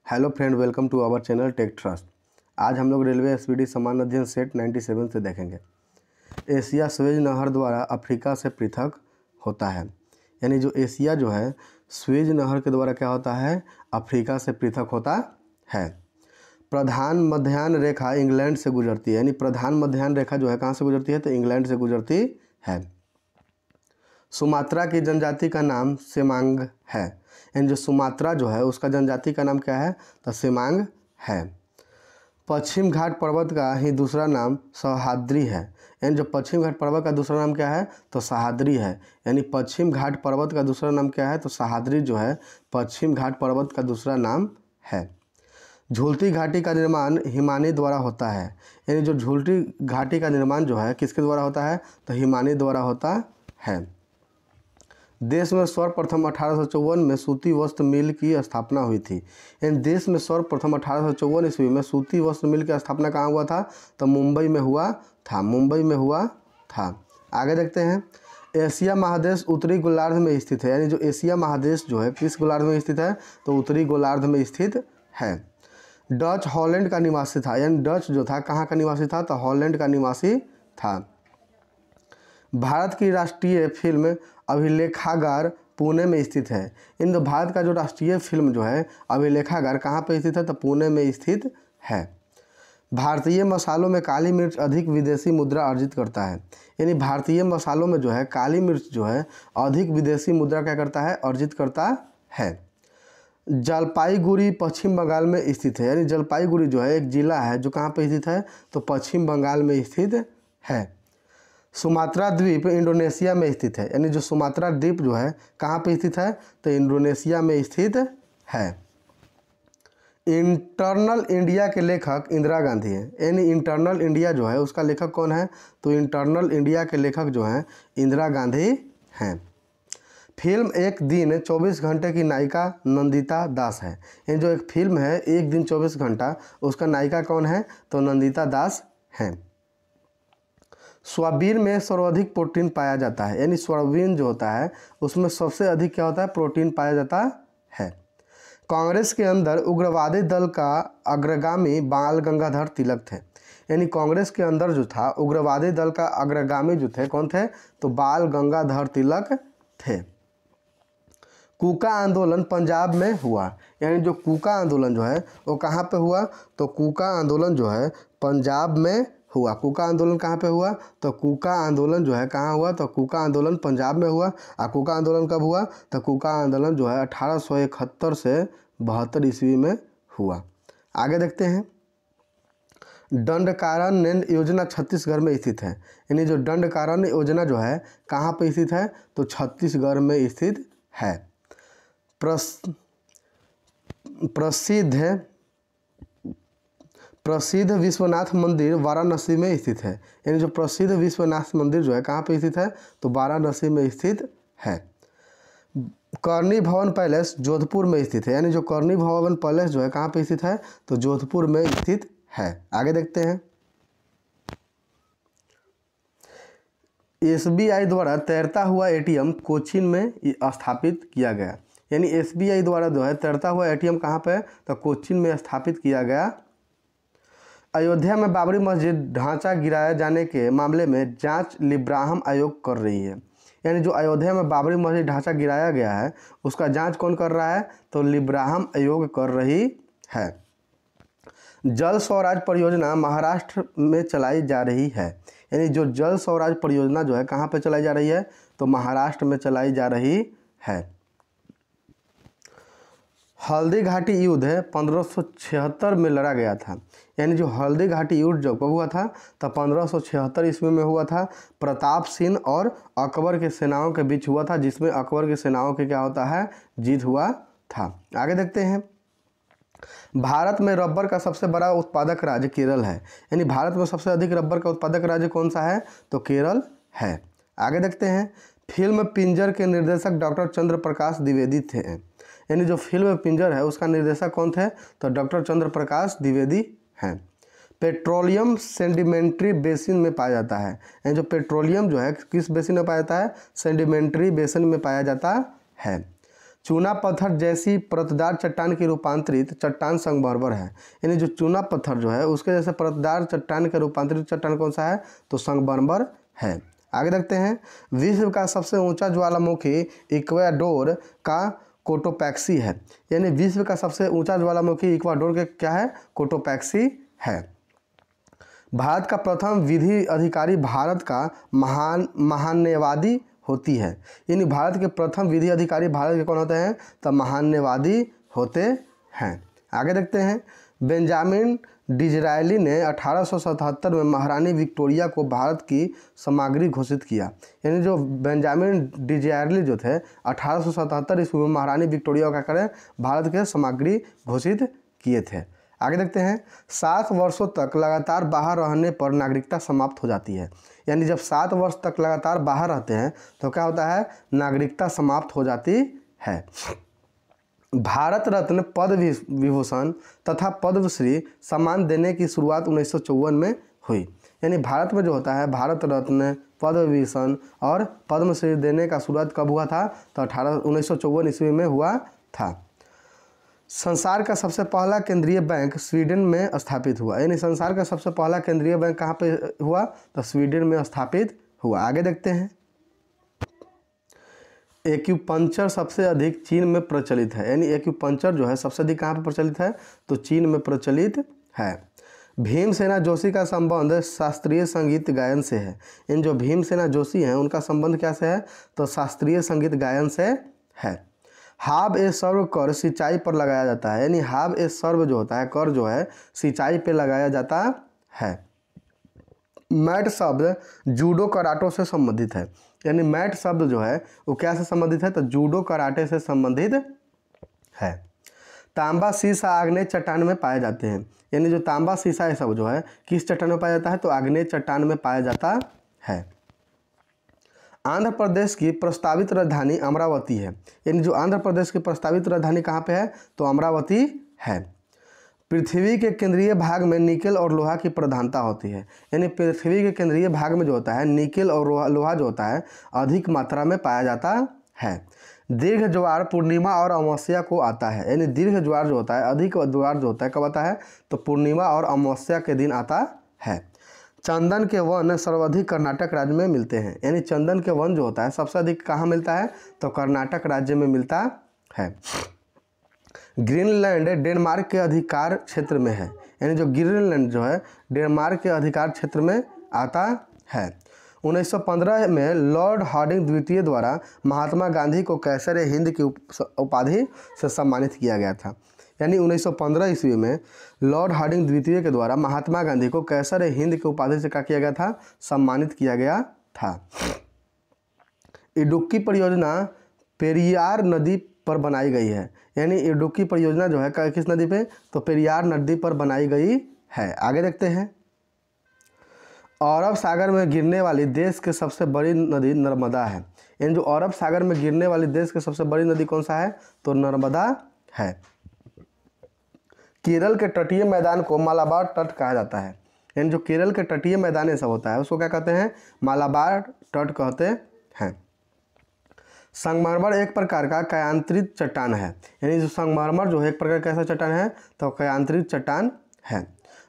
Hello friend, welcome to our channel tech trust. आज हम लोग रेलवे एसपीडी समान अध्ययन सेट 97 से देखेंगे। एशिया स्वेज नहर द्वारा अफ्रीका से पृथक होता है। यानी जो एशिया जो है स्वेज नहर के द्वारा क्या होता है, अफ्रीका से पृथक होता है। प्रधान मध्याह्न रेखा इंग्लैंड से गुजरती है। यानी प्रधान मध्याह्न रेखा जो है कहाँ से गुजरती है, तो इंग्लैंड से गुजरती है। सुमात्रा की जनजाति का नाम सेमांग है। यानी जो सुमात्रा जो है उसका जनजाति का नाम क्या है, तो सेमांग है। पश्चिम घाट पर्वत का ही दूसरा नाम सह्याद्री है। यानी जो पश्चिम घाट पर्वत का दूसरा नाम क्या है, तो सह्याद्री है। यानी पश्चिम घाट पर्वत का दूसरा नाम क्या है, तो सह्याद्री जो है पश्चिम घाट पर्वत का दूसरा नाम है। झूलती घाटी का निर्माण हिमानी द्वारा होता है। यानी जो झूलती घाटी का निर्माण जो है किसके द्वारा होता है, तो हिमानी द्वारा होता है। देश में सर्वप्रथम 1854 में सूती वस्त्र मिल की स्थापना हुई थी। यानी देश में सर्वप्रथम 1854 ईस्वी में सूती वस्त्र मिल की स्थापना कहाँ हुआ था, तो मुंबई में हुआ था। मुंबई में हुआ था। आगे देखते हैं। एशिया महादेश उत्तरी गोलार्ध में स्थित है। यानी जो एशिया महादेश जो है किस गोलार्ध में स्थित है, तो उत्तरी गोलार्ध में स्थित है। डच हॉलैंड का निवासी था। यानी डच जो था कहाँ का निवासी था, तो हॉलैंड का निवासी था। भारत की राष्ट्रीय फिल्म अभिलेखागार पुणे में स्थित है। इन दो भारत का जो राष्ट्रीय फिल्म जो है अभिलेखागार कहाँ पर स्थित है, तो पुणे में स्थित है। भारतीय मसालों में काली मिर्च अधिक विदेशी मुद्रा अर्जित करता है। यानी भारतीय मसालों में जो है काली मिर्च जो है अधिक विदेशी मुद्रा क्या करता है, अर्जित करता है। जलपाईगुड़ी पश्चिम बंगाल में स्थित है। यानी जलपाईगुड़ी जो है एक जिला है जो कहाँ पर स्थित है, तो पश्चिम बंगाल में स्थित है। सुमात्रा द्वीप इंडोनेशिया में स्थित है। यानी जो सुमात्रा द्वीप जो है कहाँ पे स्थित है, तो इंडोनेशिया में स्थित है। इंटरनल इंडिया के लेखक इंदिरा गांधी हैं। यानी इंटरनल इंडिया जो है उसका लेखक कौन है, तो इंटरनल इंडिया के लेखक जो हैं इंदिरा गांधी हैं। फिल्म एक दिन 24 घंटे की नायिका नंदिता दास है। यानी जो एक फिल्म है एक दिन 24 घंटा, उसका नायिका कौन है, तो नंदिता दास हैं। सोयाबीन में सर्वाधिक प्रोटीन पाया जाता है। यानी सोयाबीन जो होता है उसमें सबसे अधिक क्या होता है, प्रोटीन पाया जाता है। कांग्रेस के अंदर उग्रवादी दल का अग्रगामी बाल गंगाधर तिलक थे। यानी कांग्रेस के अंदर जो था उग्रवादी दल का अग्रगामी जो थे कौन थे, तो बाल गंगाधर तिलक थे। कूका आंदोलन पंजाब में हुआ। यानी जो कूका आंदोलन जो है वो कहाँ पे हुआ, तो कूका आंदोलन जो है पंजाब में हुआ। कूका आंदोलन कहाँ पे हुआ, तो कूका आंदोलन जो है कहाँ हुआ, तो कूका आंदोलन पंजाब में हुआ। और कूका आंदोलन कब हुआ, तो कूका आंदोलन जो है 1871 से 72 ईस्वी में हुआ। आगे देखते हैं। दंडकारण्य योजना छत्तीसगढ़ में स्थित है। यानी जो दंडकारण्य योजना जो है कहाँ पे स्थित है, तो छत्तीसगढ़ में स्थित है। प्रसिद्ध विश्वनाथ मंदिर वाराणसी में स्थित है। यानी जो प्रसिद्ध विश्वनाथ मंदिर जो है कहाँ पे स्थित है, तो वाराणसी में स्थित है। करनी भवन पैलेस जोधपुर में स्थित है। यानी जो करनी भवन पैलेस जो है कहाँ पे स्थित है, तो जोधपुर में स्थित है। आगे देखते हैं। एसबीआई द्वारा तैरता हुआ एटीएम कोचीन में स्थापित किया गया। यानी एसबीआई द्वारा जो है तैरता हुआ एटीएम कहाँ पे, तो कोचीन में स्थापित किया गया। अयोध्या में बाबरी मस्जिद ढांचा गिराए जाने के मामले में जांच लिब्राहम आयोग कर रही है। यानी जो अयोध्या में बाबरी मस्जिद ढांचा गिराया गया है उसका जांच कौन कर रहा है, तो लिब्राहम आयोग कर रही है। जल स्वराज परियोजना महाराष्ट्र में चलाई जा रही है। यानी जो जल स्वराज परियोजना जो है कहाँ पे चलाई जा रही है, तो महाराष्ट्र में चलाई जा रही है। हल्दी घाटी युद्ध 1576 में लड़ा गया था। यानी जो हल्दी घाटी युद्ध जब हुआ था तो 1576 ईस्वी में हुआ था। प्रताप सिंह और अकबर के सेनाओं के बीच हुआ था, जिसमें अकबर के सेनाओं के क्या होता है, जीत हुआ था। आगे देखते हैं। भारत में रबर का सबसे बड़ा उत्पादक राज्य केरल है। यानी भारत में सबसे अधिक रबर का उत्पादक राज्य कौन सा है, तो केरल है। आगे देखते हैं। फिल्म पिंजर के निर्देशक डॉक्टर चंद्र प्रकाश द्विवेदी थे। यानी जो फिल्म पिंजर है उसका निर्देशक कौन थे, तो डॉक्टर चंद्र प्रकाश द्विवेदी हैं। पेट्रोलियम सेडिमेंट्री बेसिन में पाया जाता है। यानी जो पेट्रोलियम जो है किस बेसिन में पाया जाता है, सेडिमेंट्री बेसिन में पाया जाता है। चूना पत्थर जैसी परतदार चट्टान की रूपांतरित चट्टान संगमरमर है। यानी जो चूना पत्थर जो है उसके जैसे परतदार चट्टान के रूपांतरित चट्टान कौन सा है, तो संगमरमर है। आगे देखते हैं, विश्व का सबसे ऊंचा ज्वालामुखी इक्वाडोर का कोटोपैक्सी है। यानी विश्व का सबसे ऊंचा ज्वालामुखी इक्वाडोर के क्या है, कोटोपैक्सी है। भारत का प्रथम विधि अधिकारी भारत का महान्यवादी होती है। यानी भारत के प्रथम विधि अधिकारी भारत के कौन होते हैं, तो महान्यवादी होते हैं। आगे देखते हैं, बेंजामिन डिज़रायली ने 1877 में महारानी विक्टोरिया को भारत की सामग्री घोषित किया। यानी जो बेंजामिन डिज़रायली जो थे 1877 ईस्वी में महारानी विक्टोरिया का करें भारत के सामग्री घोषित किए थे। आगे देखते हैं, 7 वर्षों तक लगातार बाहर रहने पर नागरिकता समाप्त हो जाती है। यानी जब 7 वर्ष तक लगातार बाहर रहते हैं तो क्या होता है, नागरिकता समाप्त हो जाती है। भारत रत्न, पद्म विभूषण तथा पद्मश्री सम्मान देने की शुरुआत 1954 में हुई। यानी भारत में जो होता है भारत रत्न, पद्म विभूषण और पद्मश्री देने का शुरुआत कब हुआ था, तो 1954 ईस्वी में हुआ था। संसार का सबसे पहला केंद्रीय बैंक स्वीडन में स्थापित हुआ। यानी संसार का सबसे पहला केंद्रीय बैंक कहाँ पे हुआ, तो स्वीडन में स्थापित हुआ। आगे देखते हैं, एक्यूपंक्चर सबसे अधिक चीन में प्रचलित है। यानी एक्यूपंक्चर जो है सबसे अधिक कहाँ पर प्रचलित है, तो चीन में प्रचलित है। भीमसेना जोशी का संबंध शास्त्रीय संगीत गायन से है। इन जो भीमसेना जोशी हैं उनका संबंध क्या से है, तो शास्त्रीय संगीत गायन से है। हाब ए सर्व कर सिंचाई पर लगाया जाता है। यानी हाब ए सर्व जो होता है कर जो है सिंचाई पे लगाया जाता है। मैट शब्द जूडो कराटे से संबंधित है। यानी मैट शब्द जो है वो क्या से संबंधित है, तो जूडो कराटे से संबंधित है। तांबा सीसा आग्नेय चट्टान में पाए जाते हैं। यानी जो तांबा सीसा ये सब जो है किस चट्टान में पाया जाता है, तो आग्नेय चट्टान में पाया जाता है। आंध्र प्रदेश की प्रस्तावित राजधानी अमरावती है। यानी जो आंध्र प्रदेश की प्रस्तावित राजधानी कहाँ पे है, तो अमरावती है। पृथ्वी के केंद्रीय भाग में निकेल और लोहा की प्रधानता होती है। यानी पृथ्वी के केंद्रीय भाग में जो होता है निकेल और लोहा जो होता है अधिक मात्रा में पाया जाता है। दीर्घ ज्वार पूर्णिमा और अमावस्या को आता है। यानी दीर्घ ज्वार जो होता है, अधिक ज्वार जो होता है कब आता है, तो पूर्णिमा और अमावस्या के दिन आता है। चंदन के वन सर्वाधिक कर्नाटक राज्य में मिलते हैं। यानी चंदन के वन जो होता है सबसे अधिक कहाँ मिलता है, तो कर्नाटक राज्य में मिलता है। ग्रीनलैंड डेनमार्क के अधिकार क्षेत्र में है। यानी जो ग्रीनलैंड जो है डेनमार्क के अधिकार क्षेत्र में आता है। 1915 में लॉर्ड हार्डिंग द्वितीय द्वारा महात्मा गांधी को कैसर हिंद की उपाधि से सम्मानित किया गया था। यानी 1915 ईस्वी में लॉर्ड हार्डिंग द्वितीय के द्वारा महात्मा गांधी को कैसर हिंद की उपाधि से क्या किया गया था, सम्मानित किया गया था। इडुक्की परियोजना पेरियार नदी पर बनाई गई है। यानी इडुक्की परियोजना जो है किस नदी पे, तो पेरियार नदी पर बनाई गई है। आगे देखते हैं, अरब सागर में गिरने वाली देश के सबसे बड़ी नदी नर्मदा है। यानी जो अरब सागर में गिरने वाली देश की सबसे बड़ी नदी कौन सा है, तो नर्मदा है। केरल के तटीय मैदान को मालाबार तट कहा जाता है। यानी जो केरल के तटीय मैदान ऐसा होता है उसको क्या कहते हैं, मालाबार तट कहते हैं। संगमरमर एक प्रकार का कायांतरित चट्टान है। यानी जो संगमरमर जो है एक प्रकार का कैसा चट्टान है, तो कायांतरित चट्टान है।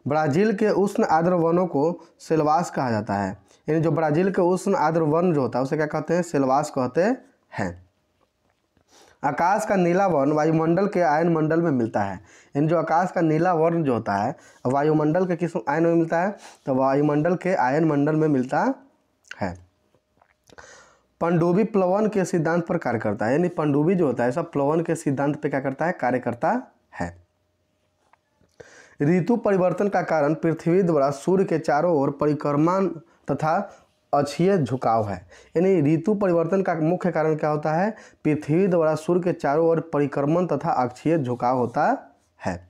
ब्राज़ील के उष्ण आर्द्र वनों को सेल्वास कहा जाता है। यानी जो ब्राज़ील के उष्ण आर्द्र वन जो होता है उसे क्या कहते हैं, सेल्वास कहते हैं। आकाश का नीला वर्ण वायुमंडल के आयन मंडल में मिलता है। यानी जो आकाश का नीला वर्ण जो होता है वायुमंडल के किस आयन में मिलता है, तो वायुमंडल के आयन मंडल में मिलता है। पनडुब्बी प्लवन के सिद्धांत पर कार्य करता है। यानी पनडुब्बी जो होता है सब प्लवन के सिद्धांत पे क्या करता है, कार्य करता है। ऋतु परिवर्तन का कारण पृथ्वी द्वारा सूर्य के चारों ओर परिक्रमण तथा अक्षीय झुकाव है। यानी ऋतु परिवर्तन का मुख्य कारण क्या होता है, पृथ्वी द्वारा सूर्य के चारों ओर परिक्रमण तथा अक्षीय झुकाव होता है।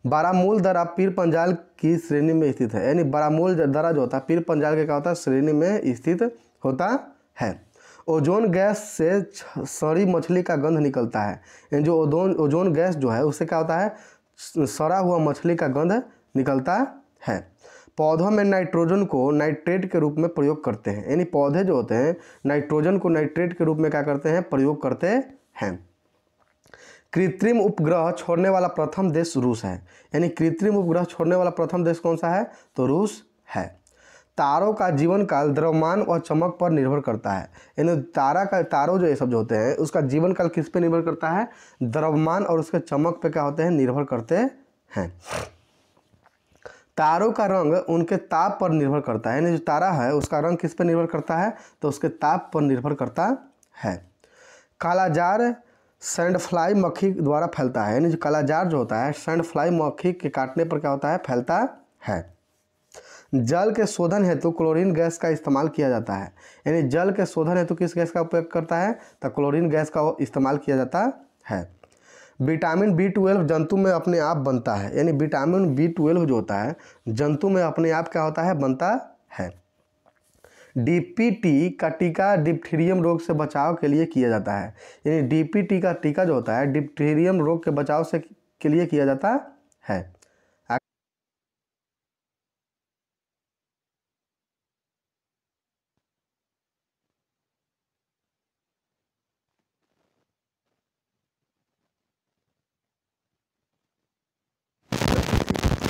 बारामूल दर्रा पीर पंजाल की श्रेणी में स्थित है। यानी बारामूल दर्रा जो होता है पीर पंजाल के क्या होता है, श्रेणी में स्थित होता है। ओजोन गैस से सड़ी मछली का गंध निकलता है। यानी जो ओजोन गैस जो है उससे क्या होता है, सड़ा हुआ मछली का गंध निकलता है। पौधों में नाइट्रोजन को नाइट्रेट के रूप में प्रयोग करते हैं, यानी पौधे जो होते हैं नाइट्रोजन को नाइट्रेट के रूप में क्या करते हैं, प्रयोग करते हैं। कृत्रिम उपग्रह छोड़ने वाला प्रथम देश रूस है, यानी कृत्रिम उपग्रह छोड़ने वाला प्रथम देश कौन सा है, तो रूस है। तारों का जीवन काल द्रव्यमान और चमक पर निर्भर करता है, यानी तारों जो ये सब जो होते हैं उसका जीवन काल किस पे निर्भर करता है, द्रव्यमान और उसके चमक पे क्या होते हैं, निर्भर करते हैं। तारों का रंग उनके ताप पर निर्भर करता है, यानी जो तारा है उसका रंग किस पर निर्भर करता है, तो उसके ताप पर निर्भर करता है। कालाजार सैंडफ्लाई मक्खी द्वारा फैलता है, यानी जो कालाजार जो होता है सैंडफ्लाई मक्खी के काटने पर क्या होता है, फैलता है। जल के शोधन हेतु क्लोरीन गैस का इस्तेमाल किया जाता है, यानी जल के शोधन हेतु किस गैस का उपयोग करता है, तो क्लोरीन गैस का इस्तेमाल किया जाता है। विटामिन B12 जंतु में अपने आप बनता है, यानी विटामिन B12 जो होता है जंतु में अपने आप क्या होता है, बनता है। DPT का टीका डिप्थीरियम रोग से बचाव के लिए किया जाता है, यानी DPT का टीका जो होता है डिप्थीरियम रोग के बचाव से के लिए किया जाता है।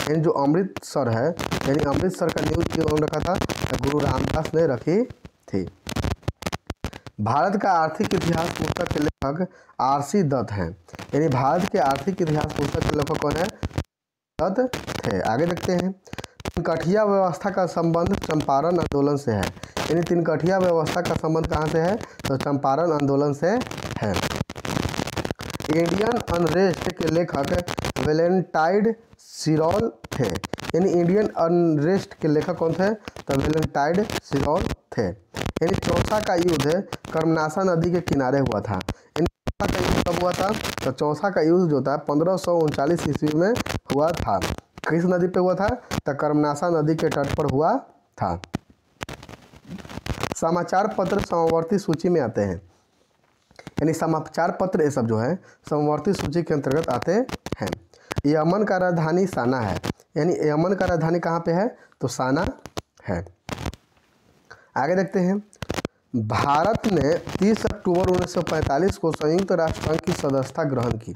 यानी जो अमृतसर है, यानी अमृतसर का न्यूज़ किन्होंने रखा था, गुरु रामदास ने रखी थी। भारत का आर्थिक इतिहास पुस्तक के लेखक RC दत्त हैं, यानी भारत के आर्थिक इतिहास पुस्तक के लेखक कौन है, दत्त थे। आगे देखते हैं, तिनकठिया व्यवस्था का संबंध चंपारण आंदोलन से है, यानी तिनकठिया व्यवस्था का संबंध कहाँ से है, तो चंपारण आंदोलन से है। इंडियन अनरेस्ट के लेखक वैलेंटाइन सिरौल थे, यानी इंडियन अनरेस्ट के लेखक कौन थे, तो वैलेंटाइन सिरौल थे। यानी चौसा का युद्ध कर्मनाशा नदी के किनारे हुआ था, यानी चौसा का युद्ध कब हुआ था, तो चौसा का युद्ध जो था 1539 ईस्वी में हुआ था। किस नदी पे हुआ था, तो कर्मनाशा नदी के तट पर हुआ था। समाचार पत्र समवर्ती सूची में आते हैं, यानी समाचार पत्र ये सब जो है समवर्ती सूची के अंतर्गत आते हैं। यमन का राजधानी साना है, यानी यमन का राजधानी कहाँ पे है, तो साना है। आगे देखते हैं, भारत ने 30 अक्टूबर 1945 को संयुक्त राष्ट्र संघ की सदस्यता ग्रहण की,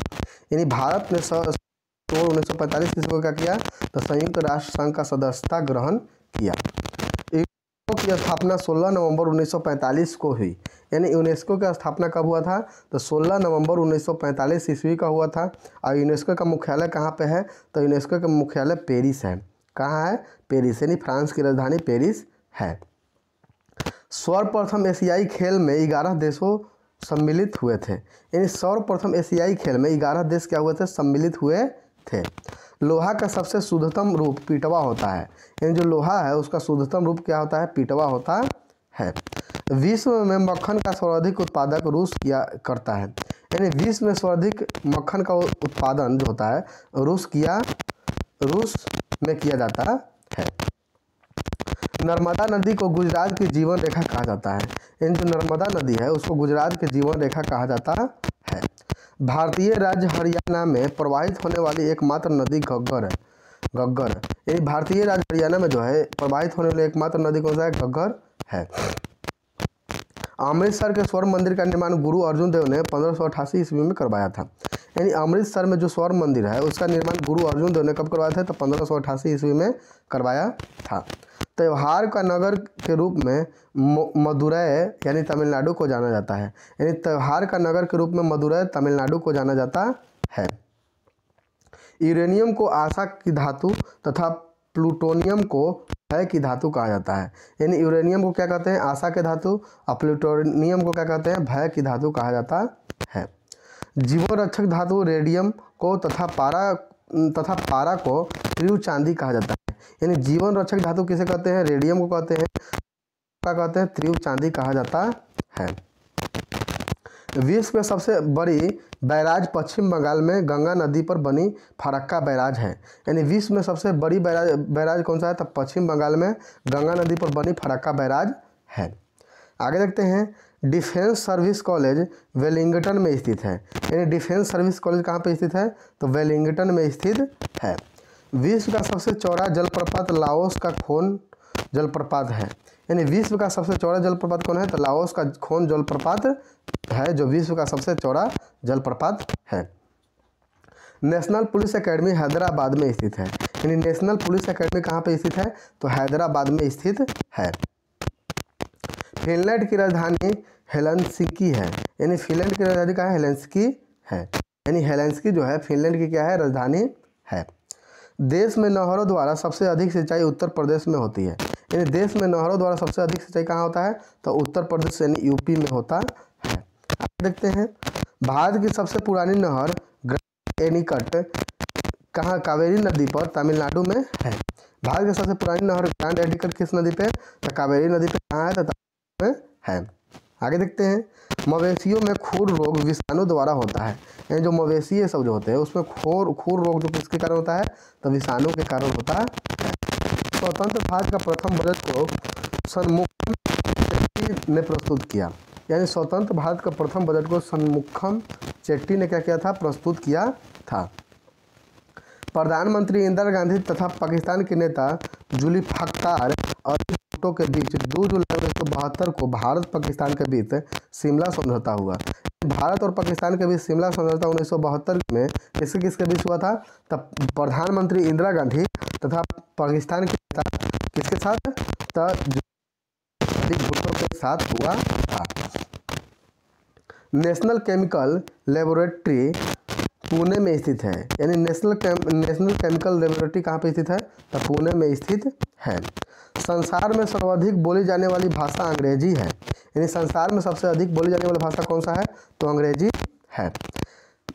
यानी भारत ने 30 अक्टूबर 1945 को क्या किया, तो संयुक्त राष्ट्र संघ का सदस्यता ग्रहण किया। यूनेस्को की स्थापना 16 नवंबर 1945 को हुई, यानी यूनेस्को की स्थापना कब हुआ था, तो 16 नवंबर 1945 ईस्वी का हुआ था। और यूनेस्को का मुख्यालय कहाँ पे है, तो यूनेस्को का मुख्यालय पेरिस है। कहाँ है, पेरिस, यानी फ्रांस की राजधानी पेरिस है। सर्वप्रथम एशियाई खेल में 11 देशों सम्मिलित हुए थे, यानी सर्वप्रथम एशियाई खेल में 11 देश क्या हुए थे, सम्मिलित हुए थे। लोहा का सबसे शुद्धतम रूप पीटवा होता है, यानी जो लोहा है उसका शुद्धतम रूप क्या होता है, पीटवा होता है। विश्व में मक्खन का सर्वाधिक उत्पादक रूस किया करता है, यानी विश्व में सर्वाधिक मक्खन का उत्पादन जो होता है रूस में किया जाता है। नर्मदा नदी को गुजरात की जीवन रेखा कहा जाता है, यानी जो नर्मदा नदी है उसको गुजरात की जीवन रेखा कहा जाता है। भारतीय राज्य हरियाणा में प्रवाहित होने वाली एकमात्र नदी घग्गर है, यानी भारतीय राज्य हरियाणा में जो है प्रवाहित होने वाली एकमात्र नदी कौन सा है, घग्गर है। अमृतसर के स्वर्ण मंदिर का निर्माण गुरु अर्जुन देव ने 1588 ईस्वी में करवाया था, यानी अमृतसर में जो स्वर्ण मंदिर है उसका निर्माण गुरु अर्जुन देव ने कब करवाया था, तो 1588 ईस्वी में करवाया था। त्यौहार का नगर के रूप में मदुरै यानी तमिलनाडु को जाना जाता है, यानी त्यौहार का नगर के रूप में मदुरै तमिलनाडु को जाना जाता है। यूरेनियम को आशा की धातु तथा प्लूटोनियम को भय की धातु कहा जाता है, यानी यूरेनियम को क्या कहते हैं, आशा के धातु, और प्लूटोनियम को क्या कहते हैं, भय की धातु कहा जाता है। जीवन रक्षक धातु रेडियम को तथा पारा को त्रिव चांदी कहा जाता है, यानी जीवन रक्षक धातु किसे कहते हैं, रेडियम को कहते हैं, क्या कहते हैं, त्रिव चांदी कहा जाता है। विश्व में सबसे बड़ी बैराज पश्चिम बंगाल में गंगा नदी पर बनी फरक्का बैराज है, यानी विश्व में सबसे बड़ी बैराज कौन सा है, तो पश्चिम बंगाल में गंगा नदी पर बनी फरक्का बैराज है। आगे देखते हैं, डिफेंस सर्विस कॉलेज वेलिंगटन में स्थित है, यानी डिफेंस सर्विस कॉलेज कहाँ पे स्थित है, तो वेलिंगटन में स्थित है। विश्व का सबसे चौड़ा जलप्रपात लाओस का खोन जलप्रपात है। यानी विश्व का सबसे चौड़ा जलप्रपात कौन है? तो लाओस का खोन जलप्रपात है जो विश्व का सबसे चौड़ा जलप्रपात है। नेशनल पुलिस एकेडमी हैदराबाद में स्थित है। यानी नेशनल पुलिस एकेडमी कहाँ पे स्थित है? तो हैदराबाद में स्थित है। फिनलैंड की राजधानी हेलसिंकी है। यानी फिनलैंड की राजधानी कहाँ है? हेलसिंकी है। यानी हेलसिंकी जो है फिनलैंड की क्या है? राजधानी है। देश में नहरों द्वारा सबसे अधिक सिंचाई उत्तर प्रदेश में होती है। यानी देश में नहरों द्वारा सबसे अधिक सिंचाई कहाँ होता है? तो उत्तर प्रदेश यानी यूपी में होता है। आगे देखते हैं, भारत की सबसे पुरानी नहर ग्रैंड एनीकट कहाँ? कावेरी नदी पर तमिलनाडु में है। भारत की सबसे पुरानी नहर ग्रैंड एनीकट किस नदी पे? तो कावेरी नदी पे कहाँ है? तो तमिलनाडु में है। आगे देखते हैं, मवेशियों में खुर रोग विषाणु द्वारा होता है। यानी जो मवेशी सब जो होते हैं उसमें खुर रोग जो किसके कारण होता है? तो विषाणु के कारण होता है। स्वतंत्र भारत का प्रथम बजट को षणमुखम चेट्टी ने प्रस्तुत किया। यानी स्वतंत्र भारत का प्रथम बजट को षणमुखम चेट्टी ने क्या किया था? प्रस्तुत किया था। प्रधानमंत्री इंदिरा गांधी तथा पाकिस्तान के नेता जुल्फ़िकार अली भुट्टो के बीच 2 जुलाई 1972 को भारत पाकिस्तान के बीच शिमला समझौता हुआ। भारत और पाकिस्तान के बीच शिमला समझौता 1972 में किसके बीच हुआ था? तब प्रधानमंत्री इंदिरा गांधी तथा पाकिस्तान के नेता किसके साथ? तब अली भुट्टो के साथ हुआ था। नेशनल केमिकल लेबोरेटरी पुणे में स्थित है। यानी नेशनल केमिकल लेबोरेटरी कहाँ पे स्थित है? तो पुणे में स्थित है। संसार में सर्वाधिक बोली जाने वाली भाषा अंग्रेजी है। यानी संसार में सबसे अधिक बोली जाने वाली भाषा कौन सा है? तो अंग्रेजी है।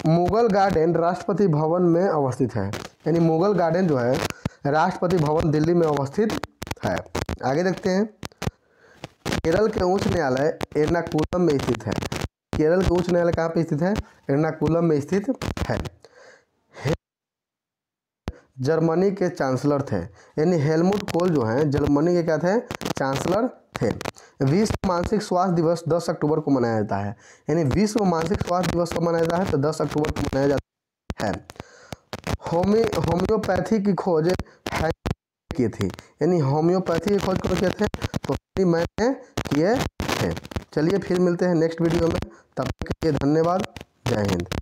मुगल गार्डन राष्ट्रपति भवन में अवस्थित है। यानी मुगल गार्डन जो है राष्ट्रपति भवन दिल्ली में अवस्थित है। आगे देखते हैं, केरल के उच्च न्यायालय एर्नाकुलम में स्थित है। केरल के उच्च न्यायालय कहाँ पे स्थित है? एर्नाकुलम में स्थित है। जर्मनी के चांसलर थे। यानी हेलमुट कोल जो हैं जर्मनी के क्या थे? चांसलर थे। विश्व मानसिक स्वास्थ्य दिवस 10 अक्टूबर को मनाया जाता है। यानी विश्व मानसिक स्वास्थ्य दिवस कब मनाया जाता है? तो 10 अक्टूबर को मनाया जाता है। होम्योपैथी की खोज की थी। यानी होम्योपैथी की खोज कौन किए थे? तो मैंने किए थे। चलिए फिर मिलते हैं नेक्स्ट वीडियो में, तब तक के लिए धन्यवाद। जय हिंद।